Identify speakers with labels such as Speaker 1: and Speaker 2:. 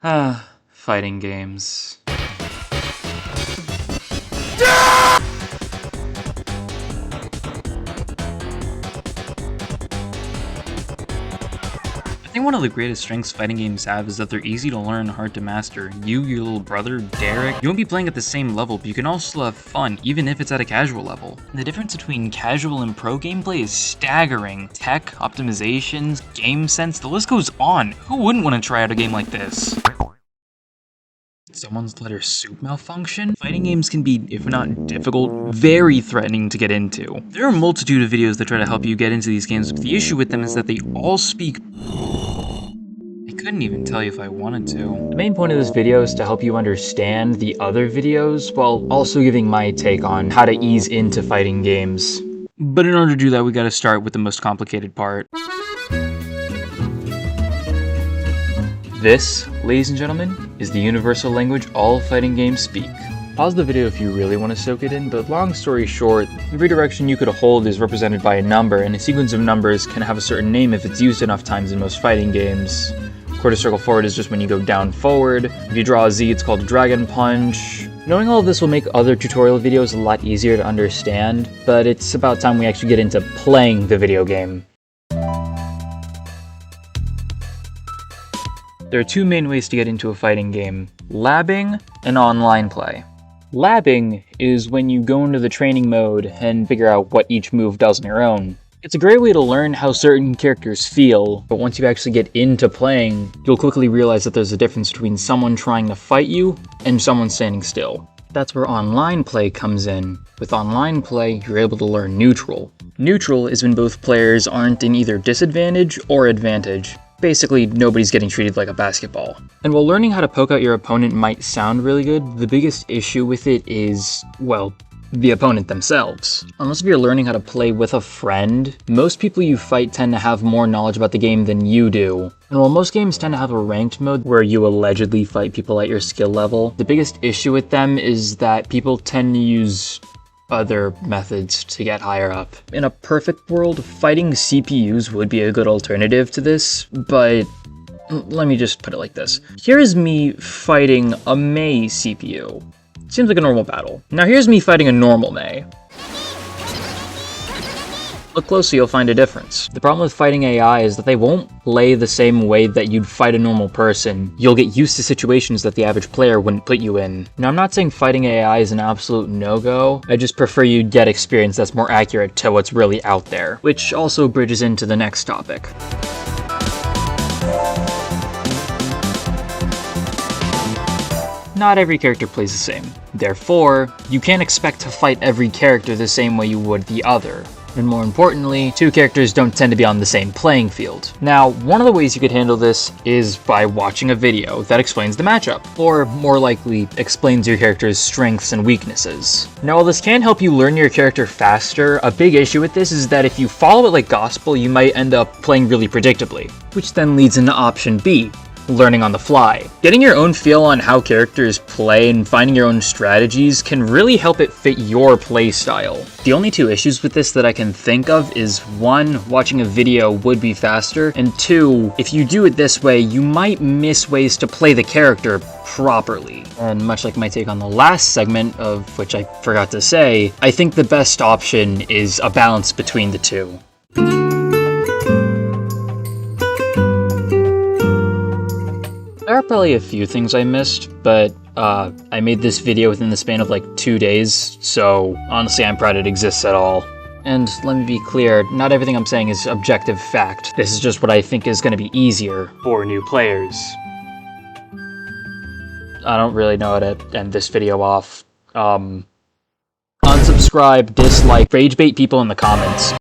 Speaker 1: Fighting games. I think one of the greatest strengths fighting games have is that they're easy to learn and hard to master. You, your little brother, Derrick, you won't be playing at the same level, but you can also have fun, even if it's at a casual level. The difference between casual and pro gameplay is staggering. Tech, optimizations, game sense, the list goes on. Who wouldn't want to try out a game like this? Someone's let her soup malfunction? Fighting games can be, if not difficult, very threatening to get into. There are a multitude of videos that try to help you get into these games, but the issue with them is that they all speak. I couldn't even tell you if I wanted to. The main point of this video is to help you understand the other videos, while also giving my take on how to ease into fighting games. But in order to do that, we gotta start with the most complicated part. This, ladies and gentlemen, is the universal language all fighting games speak. Pause the video if you really want to soak it in, but long story short, every direction you could hold is represented by a number, and a sequence of numbers can have a certain name if it's used enough times in most fighting games. Quarter circle forward is just when you go down forward. If you draw a Z, it's called Dragon Punch. Knowing all of this will make other tutorial videos a lot easier to understand, but it's about time we actually get into playing the video game. There are two main ways to get into a fighting game: labbing and online play. Labbing is when you go into the training mode and figure out what each move does on your own. It's a great way to learn how certain characters feel, but once you actually get into playing, you'll quickly realize that there's a difference between someone trying to fight you and someone standing still. That's where online play comes in. With online play, you're able to learn neutral. Neutral is when both players aren't in either disadvantage or advantage. Basically, nobody's getting treated like a basketball. And while learning how to poke out your opponent might sound really good, the biggest issue with it is, well, the opponent themselves. Unless if you're learning how to play with a friend, most people you fight tend to have more knowledge about the game than you do. And while most games tend to have a ranked mode where you allegedly fight people at your skill level, the biggest issue with them is that people tend to use other methods to get higher up. In a perfect world, fighting CPUs would be a good alternative to this, but let me just put it like this. Here is me fighting a Mei CPU. Seems like a normal battle. Now here's me fighting a normal Mei. Look closely, you'll find a difference. The problem with fighting AI is that they won't play the same way that you'd fight a normal person. You'll get used to situations that the average player wouldn't put you in. Now, I'm not saying fighting AI is an absolute no-go. I just prefer you get experience that's more accurate to what's really out there, which also bridges into the next topic. Not every character plays the same. Therefore, you can't expect to fight every character the same way you would the other. And more importantly, two characters don't tend to be on the same playing field. Now, one of the ways you could handle this is by watching a video that explains the matchup, or more likely, explains your character's strengths and weaknesses. Now, while this can help you learn your character faster, a big issue with this is that if you follow it like gospel, you might end up playing really predictably, which then leads into option B: learning on the fly. Getting your own feel on how characters play and finding your own strategies can really help it fit your play style. The only two issues with this that I can think of is 1, watching a video would be faster, and 2, if you do it this way, you might miss ways to play the character properly. And much like my take on the last segment, of which I forgot to say, I think the best option is a balance between the two. There are probably a few things I missed, but I made this video within the span of like 2 days, so honestly I'm proud it exists at all. And let me be clear, not everything I'm saying is objective fact. This is just what I think is going to be easier for new players. I don't really know how to end this video off. Unsubscribe, dislike, rage bait people in the comments.